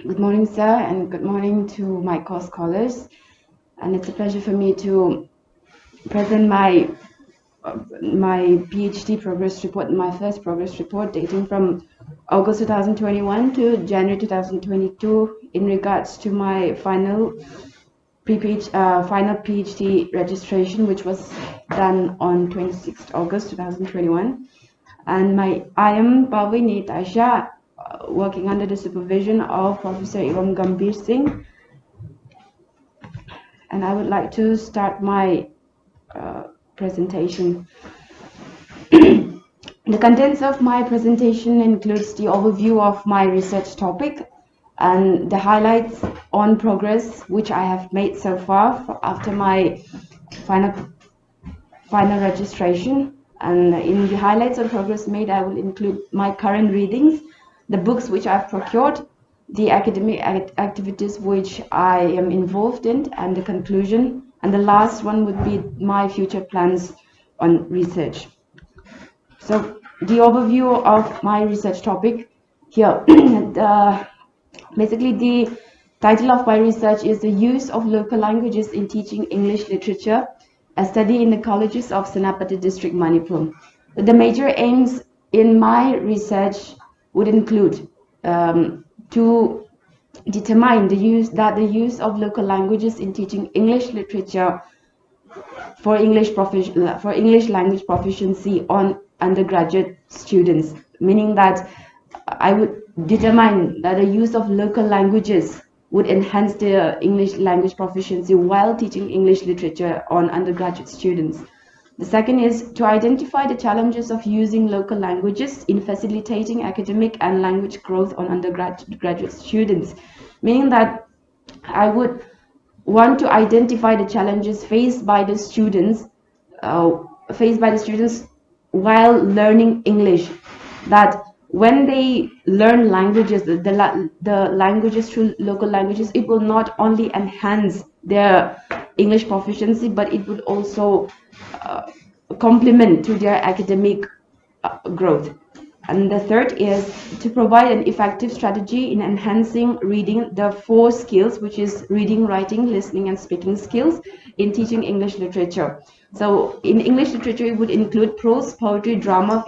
Good morning, sir, and good morning to my co-scholars. And it's a pleasure for me to present my PhD progress report, my first progress report dating from August 2021 to January 2022 in regards to my final PhD registration, which was done on 26th August 2021. And I am Paveine, working under the supervision of Professor Iram Gambhir Singh, and I would like to start my presentation. The contents of my presentation includes the overview of my research topic and the highlights on progress which I have made so far after my final registration. And in the highlights on progress made, I will include my current readings, the books which I've procured, the academic activities which I am involved in, and the conclusion. And the last one would be my future plans on research. So the overview of my research topic here. Basically, the title of my research is The Use of Local Languages in Teaching English Literature, a study in the colleges of Senapati district, Manipur. The major aims in my research would include to determine the use of local languages in teaching English literature for English language proficiency on undergraduate students, meaning that I would determine that the use of local languages would enhance their English language proficiency while teaching English literature on undergraduate students. The second is to identify the challenges of using local languages in facilitating academic and language growth on undergraduate students, meaning that I would want to identify the challenges faced by the students while learning English. That when they learn languages, the languages through local languages, it will not only enhance their English proficiency, but it would also complement to their academic growth. And the third is to provide an effective strategy in enhancing reading, the four skills, which is reading, writing, listening, and speaking skills in teaching English literature. So in English literature, it would include prose, poetry, drama,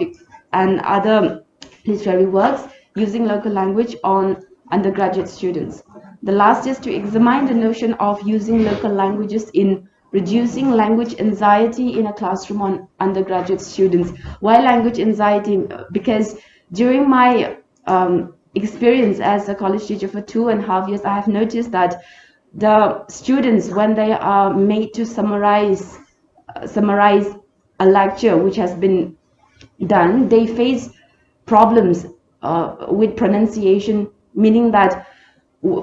and other literary works using local language on undergraduate students. The last is to examine the notion of using local languages in reducing language anxiety in a classroom on undergraduate students. Why language anxiety? Because during my experience as a college teacher for 2.5 years, I have noticed that the students, when they are made to summarize a lecture which has been done, they face problems with pronunciation, meaning that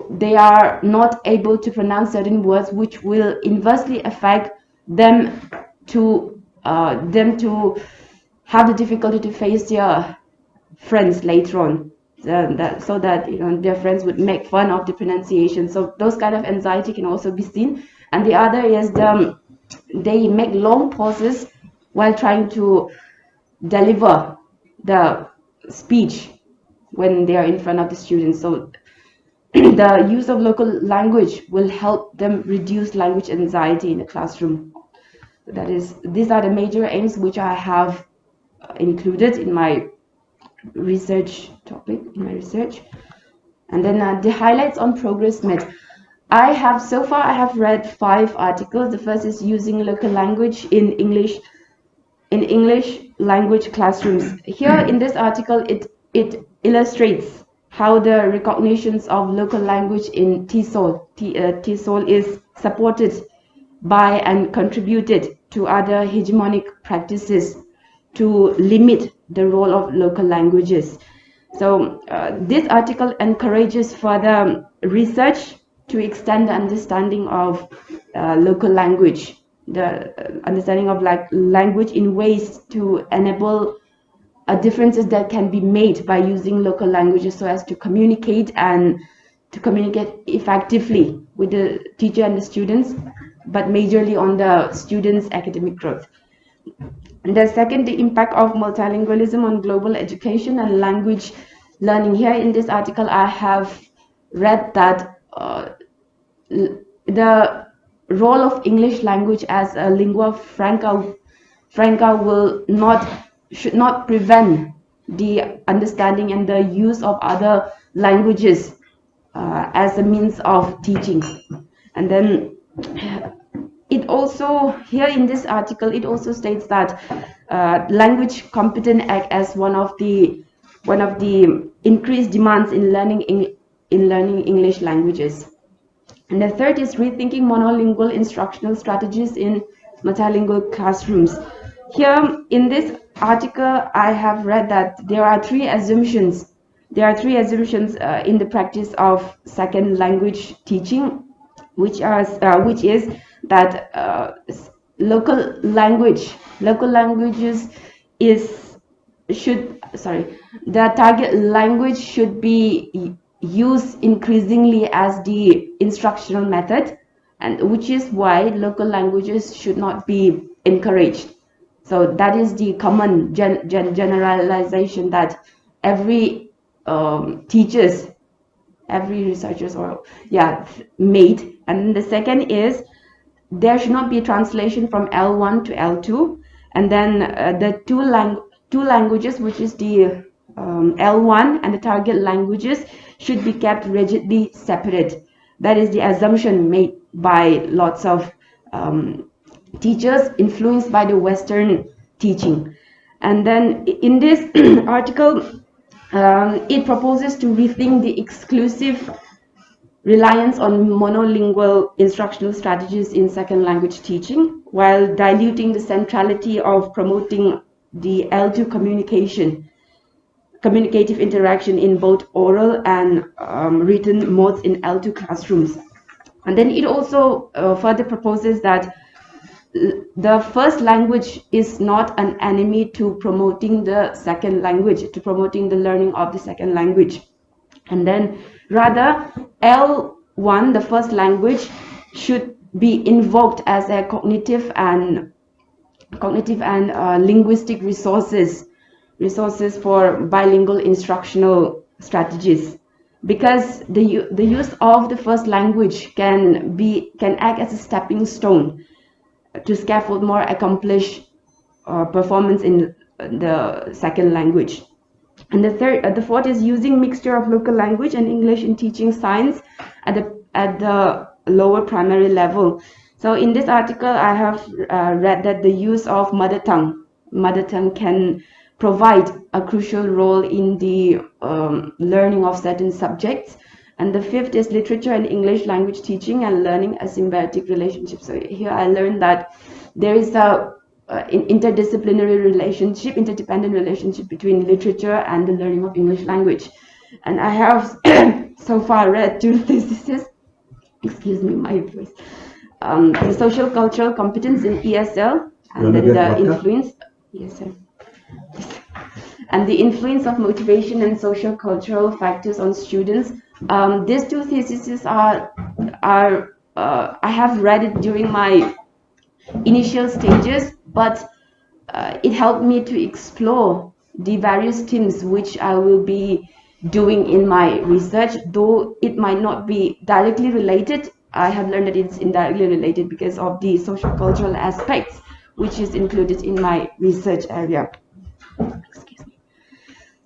they are not able to pronounce certain words, which will inversely affect them to have the difficulty to face their friends later on. So that their friends would make fun of the pronunciation. So those kind of anxiety can also be seen. And the other is they make long pauses while trying to deliver the speech when they are in front of the students. So the use of local language will help them reduce language anxiety in the classroom. These are the major aims which I have included in my research topic, And then the highlights on progress made. I have read 5 articles. The first is using local language in English language classrooms. Here in this article, it illustrates how the recognitions of local language in TESOL is supported by and contributed to other hegemonic practices to limit the role of local languages. So this article encourages further research to extend the understanding of local language, the understanding of language in ways to enable differences that can be made by using local languages so as to communicate effectively with the teacher and the students, but majorly on the students' academic growth. And the second, the impact of multilingualism on global education and language learning. Here in this article, I have read that the role of English language as a lingua franca should not prevent the understanding and the use of other languages as a means of teaching. And then it also, here in this article, it also states that language competence act as one of the increased demands in learning English languages. And the third is rethinking monolingual instructional strategies in multilingual classrooms. Here in this article, I have read that there are three assumptions. There are three assumptions in the practice of second language teaching, which is that local languages is should sorry the target language should be used increasingly as the instructional method, and which is why local languages should not be encouraged. So that is the common generalization that every teachers, every researchers or made. And the second is there should not be a translation from L1 to L2, and then the two languages, which is the L1 and the target languages, should be kept rigidly separate. That is the assumption made by lots of teachers influenced by the Western teaching. And then in this article, it proposes to rethink the exclusive reliance on monolingual instructional strategies in second language teaching, while diluting the centrality of promoting the L2 communicative interaction in both oral and written modes in L2 classrooms. And then it also further proposes that the first language is not an enemy to promoting the second language, to promoting the learning of the second language. And then rather L1, the first language, should be invoked as a cognitive and linguistic resources for bilingual instructional strategies, because the use of the first language can act as a stepping stone to scaffold more accomplished performance in the second language. And the fourth is using mixture of local language and English in teaching science at the lower primary level. So in this article, I have read that the use of mother tongue can provide a crucial role in the learning of certain subjects. And the fifth is literature and English language teaching and learning a symbiotic relationship. So here I learned that there is a interdisciplinary relationship, interdependent relationship between literature and the learning of English language. And I have so far read two theses, excuse me, my voice, the social cultural competence in ESL, and then the influence, yes sir, and the influence of motivation and social cultural factors on students. These two theses are I have read it during my initial stages, but it helped me to explore the various themes which I will be doing in my research. Though it might not be directly related, I have learned that it's indirectly related because of the social cultural aspects which is included in my research area. Excuse me.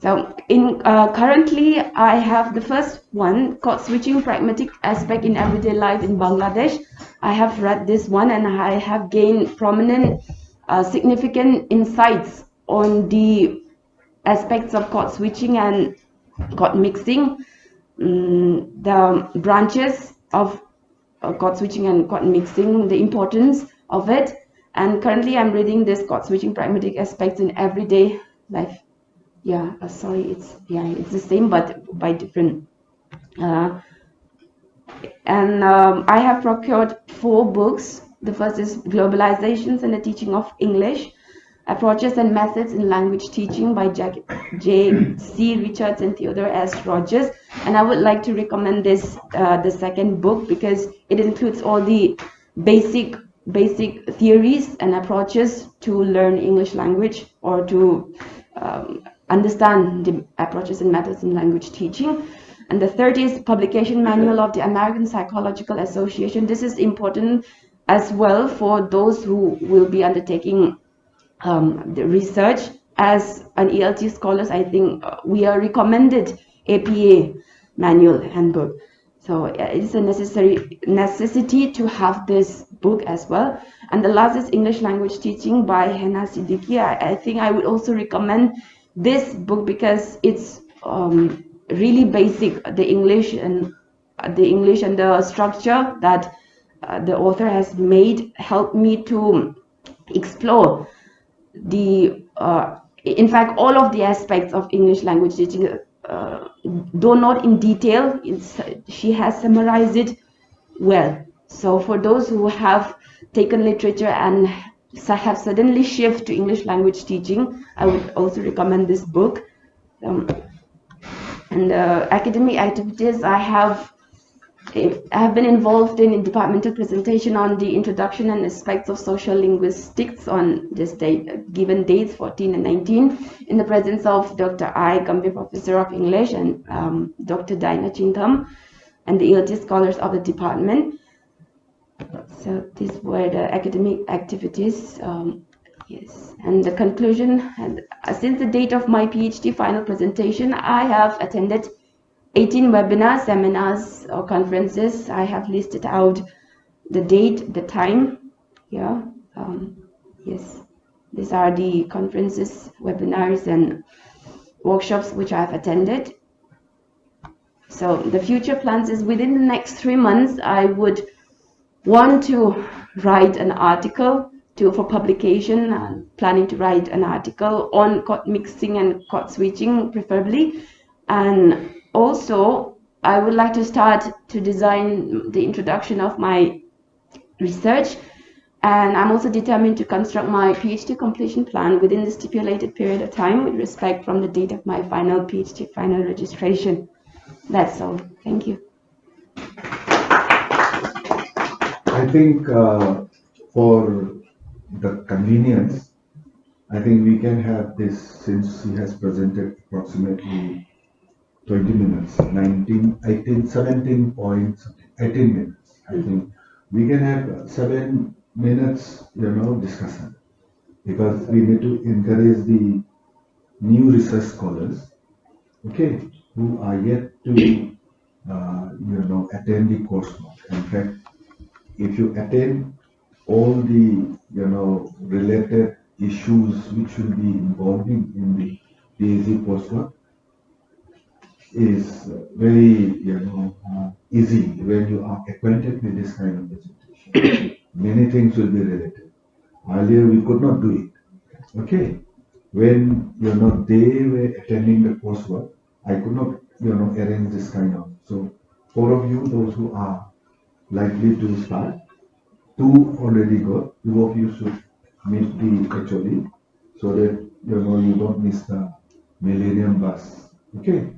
So currently I have the first one, code switching pragmatic aspect in everyday life in Bangladesh. I have read this one and I have gained prominent significant insights on the aspects of code switching and code mixing, the branches of code switching and code mixing, the importance of it. And currently I'm reading this code switching pragmatic aspects in everyday life. Yeah, sorry, it's the same but by different. I have procured 4 books. The first is Globalizations and the Teaching of English, Approaches and Methods in Language Teaching by J.C. Richards and Theodore S. Rogers. And I would like to recommend this, the second book, because it includes all the basic theories and approaches to learn English language, or to understand the approaches and methods in language teaching. And the third is publication manual of the American Psychological Association. This is important as well for those who will be undertaking the research. As an ELT scholars, I think we are recommended APA manual handbook. So it's a necessity to have this book as well. And the last is English language teaching by Hena Siddiqui. I think I would also recommend this book because it's really basic. The English and the structure that the author has made helped me to explore in fact, all of the aspects of English language teaching, though not in detail, she has summarized it well. So for those who have taken literature and have suddenly shifted to English language teaching, I would also recommend this book. And academic activities, I have been involved in departmental presentation on the introduction and aspects of social linguistics on this date, given dates 14 and 19, in the presence of Dr. I. Gambhir, Professor of English, and Dr. Dina Chintham, and the ELT scholars of the department. So these were the academic activities. Yes, and the conclusion, and since the date of my PhD final presentation, I have attended 18 webinars, seminars, or conferences. I have listed out the date, the time. Yeah, yes, these are the conferences, webinars, and workshops which I have attended. So the future plans is within the next 3 months, I would want to write an article for publication, and planning to write an article on chord mixing and chord switching preferably. And also, I would like to start to design the introduction of my research, and I'm also determined to construct my PhD completion plan within the stipulated period of time with respect from the date of my final PhD final registration. That's all. Thank you. I think for the convenience, I think we can have this, since he has presented approximately 20 minutes, 19, 18, 17 points, 18 minutes. I think we can have 7 minutes, discussion, because we need to encourage the new research scholars, okay, who are yet to, attend the coursework. In fact, if you attend all the, related issues which will be involving in the PhD coursework, is very, easy when you are acquainted with this kind of presentation. Many things will be related. Earlier we could not do it. Okay. When, they were attending the coursework, I could not, arrange this kind of. So, 4 of you, those who are likely to start, 2 already got, 2 of you should meet the HOD so that, you don't miss the Millennium Bus. Okay.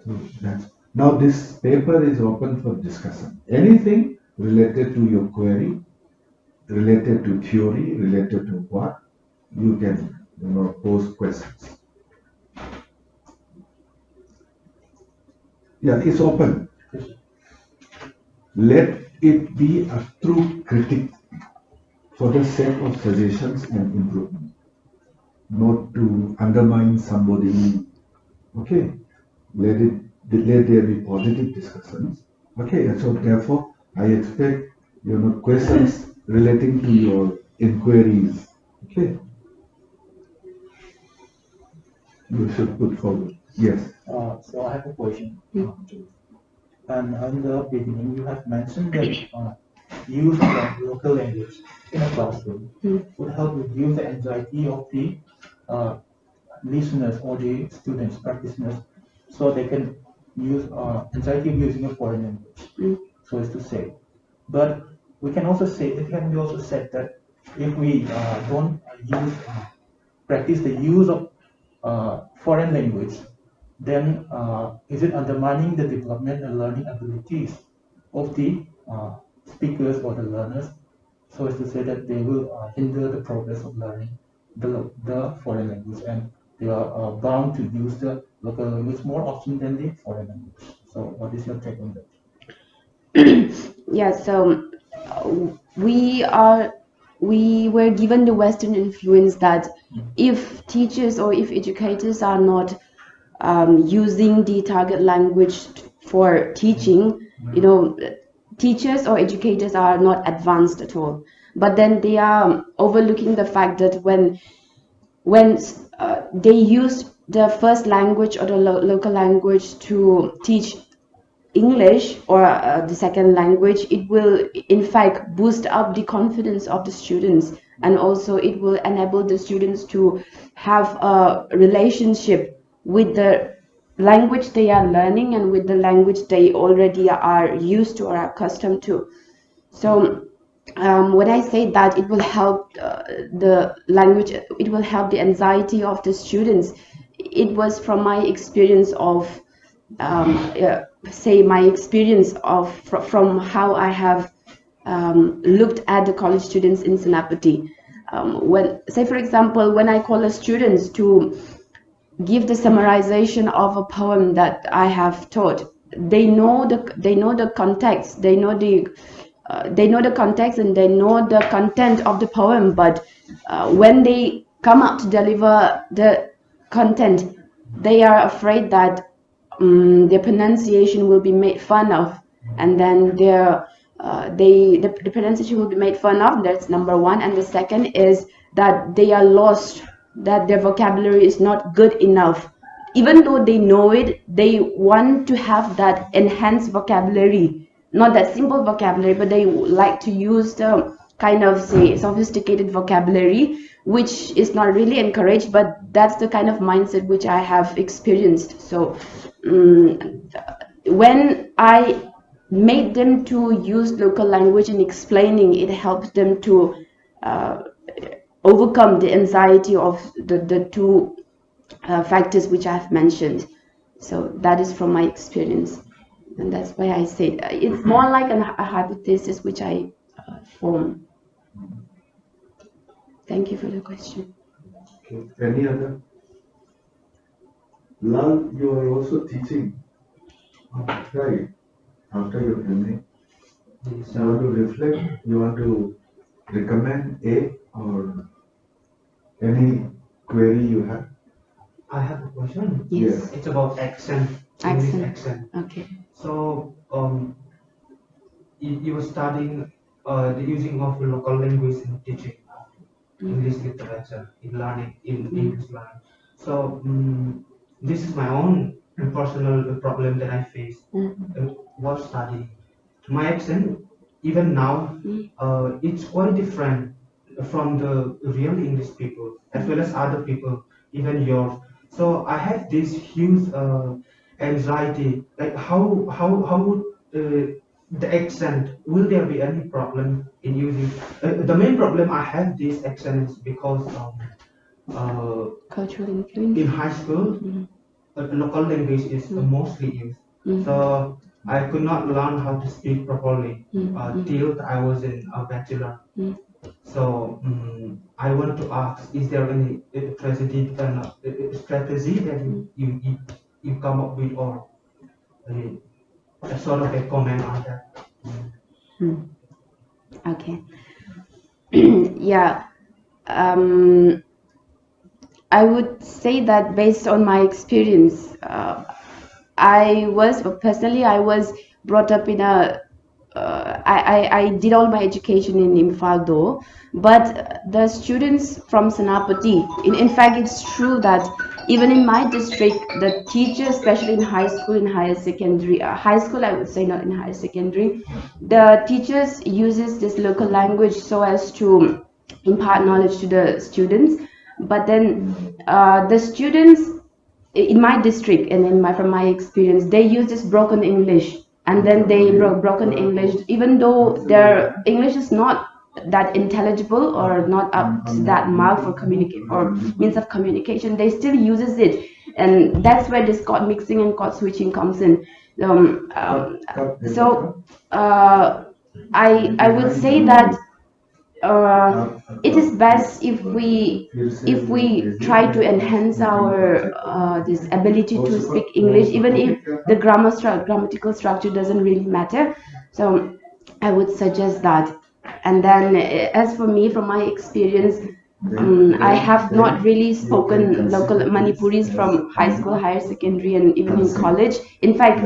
So that's, now this paper is open for discussion. Anything related to your query, related to theory, related to what, you can, pose questions. Yeah, it's open. Let it be a true critic for the sake of suggestions and improvement, not to undermine somebody. Okay, let there be positive discussions. Okay, and so therefore I expect, questions relating to your inquiries. Okay, you should put forward. Yes. So I have a question. And in the beginning, you have mentioned that use of local language in a classroom would help reduce the anxiety of the listeners or the students, practitioners, so they can use anxiety of using a foreign language, so as to say. But we can also say, it can be also said that if we don't practice the use of foreign language, then is it undermining the development and learning abilities of the speakers or the learners, so as to say that they will hinder the progress of learning the foreign language, and they are bound to use the local language more often than the foreign language. So what is your take on that? Yeah, so we are we were given the Western influence that if teachers or if educators are not using the target language for teaching, teachers or educators are not advanced at all. But then they are overlooking the fact that when they use the first language or the local language to teach English or the second language, it will in fact boost up the confidence of the students, and also it will enable the students to have a relationship with the language they are learning and with the language they already are used to or are accustomed to. So when I say that it will help the language, it will help the anxiety of the students. It was from my experience of, say, my experience of from how I have looked at the college students in Senapati. When, say, for example, when I call a student to give the summarization of a poem that I have taught. They know the context. They know the context and they know the content of the poem. But when they come up to deliver the content, they are afraid that their pronunciation will be made fun of, and then the pronunciation will be made fun of. That's number one. And the second is that they are lost, that their vocabulary is not good enough. Even though they know it, they want to have that enhanced vocabulary, not that simple vocabulary, but they like to use the kind of, say, sophisticated vocabulary, which is not really encouraged, but that's the kind of mindset which I have experienced. So when I made them to use local language in explaining, it helped them to uh, overcome the anxiety of the two factors which I've mentioned. So that is from my experience, and that's why I said it's more like a hypothesis which I form. Thank you for the question. Okay. Any other? Lal, you are also teaching. Right. After your MA, Yes, you want to reflect, you want to recommend A or any query you have? I have a question. Yes. It's about accent, English Accent. accent. Okay. So, you were studying the using of the local language in teaching English literature in learning in English learning. So, this is my own personal problem that I face while studying. My accent, even now, it's quite different from the real English people as well as other people, even yours. So I have this huge anxiety, like how would the accent, will there be any problem in using? The main problem I have this accent is because Cultural influence. in high school, local language is mostly used. So I could not learn how to speak properly till I was in a bachelor. So I want to ask: is there any strategy that you come up with, or a sort of a comment on that? Okay. Yeah. Um, I would say that based on my experience, I was brought up in a I did all my education in Imphal though, but the students from Senapati, in fact, it's true that even in my district, the teachers, especially in high school and higher secondary, high school, I would say, not in higher secondary, the teachers uses this local language so as to impart knowledge to the students. But then the students in my district and from my experience, they use this broken English, and then they broken English, even though their English is not that intelligible or not up to that mark for communicate or means of communication, they still uses it, and that's where this code mixing and code switching comes in. So I would say that it is best if we try to enhance our this ability to speak English, even if the grammatical structure doesn't really matter. So I would suggest that. And then, as for me, from my experience, I have not really spoken local Manipuris from high school, higher secondary, and even in college. In fact,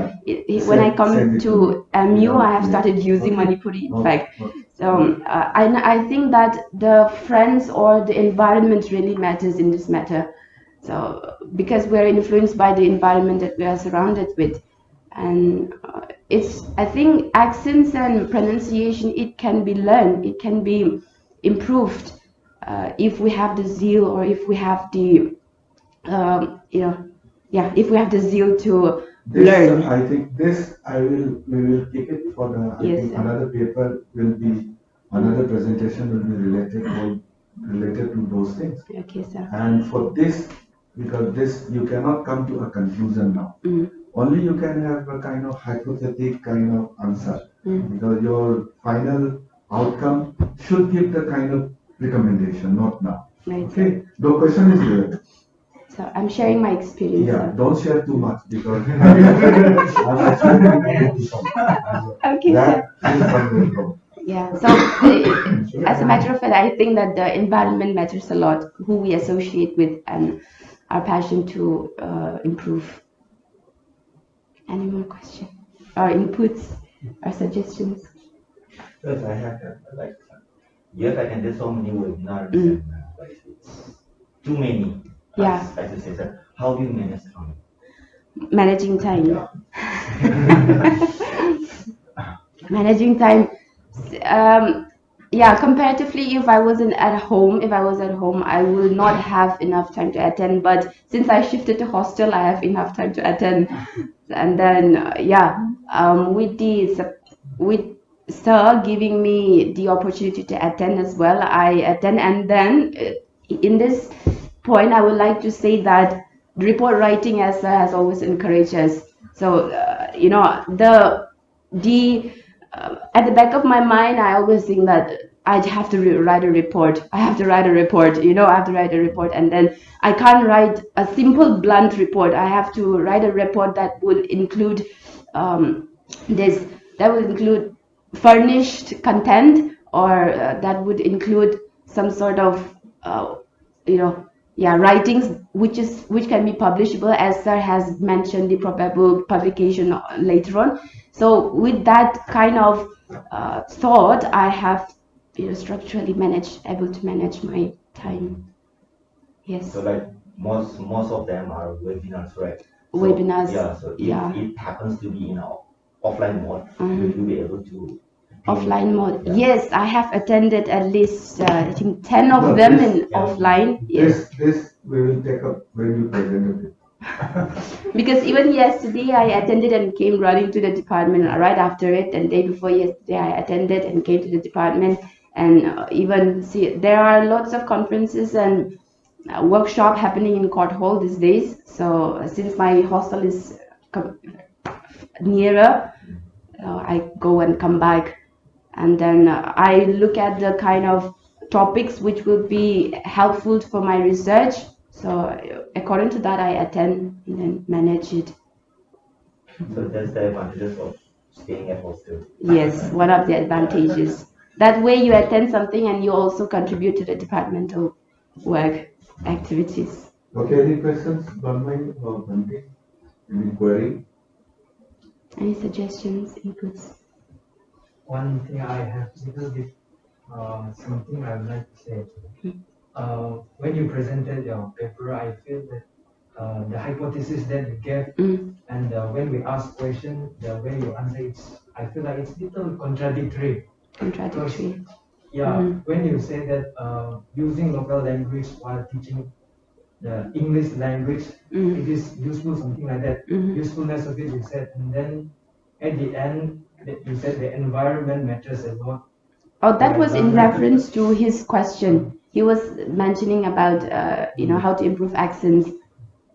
when I come to MU, I have started using Manipuri. In fact, so I think that the friends or the environment really matters in this matter. So because we're influenced by the environment that we are surrounded with, and I think accents and pronunciation, it can be learned, it can be improved if we have the zeal, or if we have the yeah, if we have the zeal to learn. I think we will keep it for the, I Yes, think sir. another paper will be, another presentation will be related to those things. Okay, sir. And for this, because this, you cannot come to a conclusion now. Only you can have a kind of hypothetical kind of answer, because your final outcome should give the kind of recommendation, not now. Right. Okay, the question is here. So I'm sharing my experience. Yeah, Sir. don't share too much because I'm actually Okay, that sir. is somewhere wrong. Yeah, so as a matter of fact, I think that the environment matters a lot, who we associate with, and our passion to improve. Any more questions or inputs or suggestions? Yes, I have like yes, I can do so many webinars and like it's too many. Yeah. As you say, sir, how do you manage time? Managing time. Yeah. Managing time. Yeah, comparatively, if I was at home, I will not have enough time to attend. But since I shifted to hostel, I have enough time to attend. And then, with Sir giving me the opportunity to attend as well, I attend. And then, in this point, I would like to say that report writing, as Sir has always encouraged us. So, the at the back of my mind, I always think that I have to write a report. I have to write a report. I have to write a report, and then I can't write a simple blunt report. I have to write a report that will include this. That will include furnished content, or that would include some sort of writings which can be publishable, as Sir has mentioned the probable publication later on. So with that kind of thought, I have structurally able to manage my time. Yes. So like most of them are webinars, right? So, Webinars. Yeah. So if it happens to be in a offline mode, will you be able to? Offline mode. Yeah. Yes, I have attended at least I think 10 of them in offline. Yes. This we will take up when you present it. Because even yesterday I attended and came running to the department right after it, and day before yesterday I attended and came to the department, and even see there are lots of conferences and workshop happening in Court Hall these days. So since my hostel is nearer, I go and come back, and then I look at the kind of topics which will be helpful for my research. So according to that, I attend and then manage it. So that's the advantages of staying at hostel. Yes, one of the advantages. That way you attend something and you also contribute to the departmental work activities. Okay, any questions, Banmai or Bante? Any query? Any suggestions, inputs? One thing I have little bit something I would like to say. When you presented your paper, I feel that the hypothesis that you gave and when we ask question, the way you answer it, I feel like it's little contradictory. Contradictory. When you say that using local language while teaching the English language, it is useful, something like that. Usefulness of it, you said, and then at the end, you said the environment matters a lot. Oh, that was in reference to his question. He was mentioning about how to improve accents,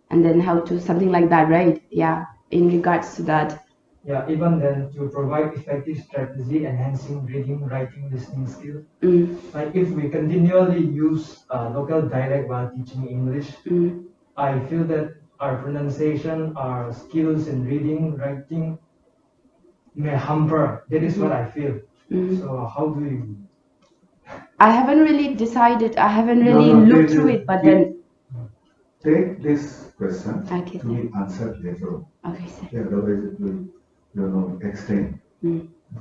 and then how to something like that, right? Yeah, in regards to that. yeah, even then to provide effective strategy enhancing reading, writing, listening skill. Like if we continually use local dialect while teaching English, I feel that our pronunciation, our skills in reading, writing may hamper. That is what I feel. So how do you? I haven't really decided. I haven't No, really no, looked through it, but then take this question okay, to sir. be answered later on. Okay, sir. Okay, otherwise it will, extend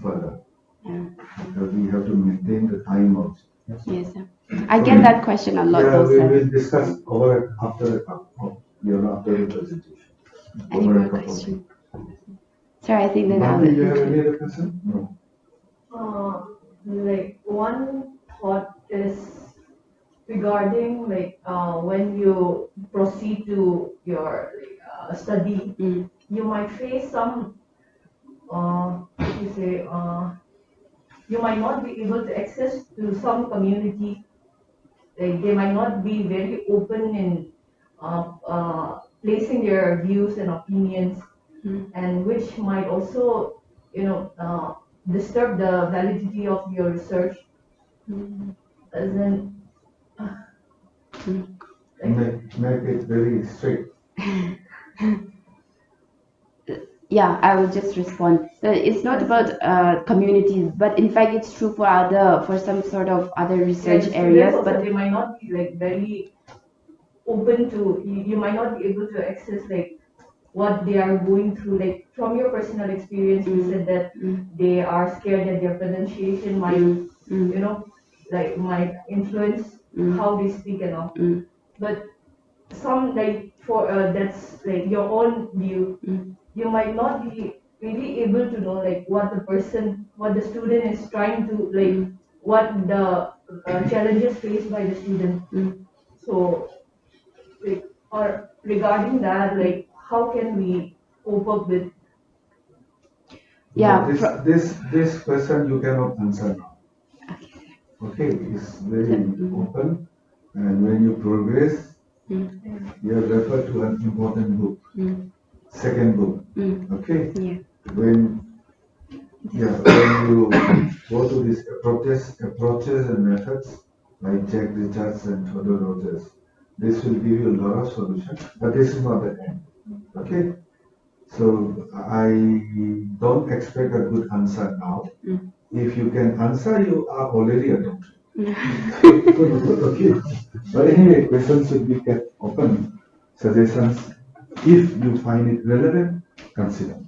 further. Yeah. Because we have to maintain the time also. Yes, sir. I get that question a lot, Yeah, though, we sir. will discuss over after a cup of, after the presentation. Any Over a more cup of questions? tea. Sir, I think then I'll Bhavani, you let have you. any other question? No. Like one thought is regarding when you proceed to your study, you might face some what you say you might not be able to access to some community. Like they might not be very open in placing their views and opinions, and which might also disturb the validity of your research. As in, Make it very strict. Yeah, I will just respond. It's not about communities, but in fact, it's true for some sort of other research the areas. students also, But they might not be like very open to you might not be able to access like what they are going through. Like from your personal experience, you said that they are scared that their pronunciation might might influence how they speak and all. But some like for that's like your own view, you might not be really able to know like what the student is trying to like what the challenges faced by the student. So like or regarding that, like how can we cope up with? yeah, This question you cannot answer now. Okay, it's very open, and when you progress, you have referred to an important book, second book. Okay, yeah, when when you go to these approaches and methods like Jack Richards and Theodore Rogers, this will give you a lot of solutions, but this is not the end. Okay, so I don't expect a good answer now. If you can answer, you are already a doctor. Okay, but anyway, questions should be kept open. Suggestions, if you find it relevant, consider.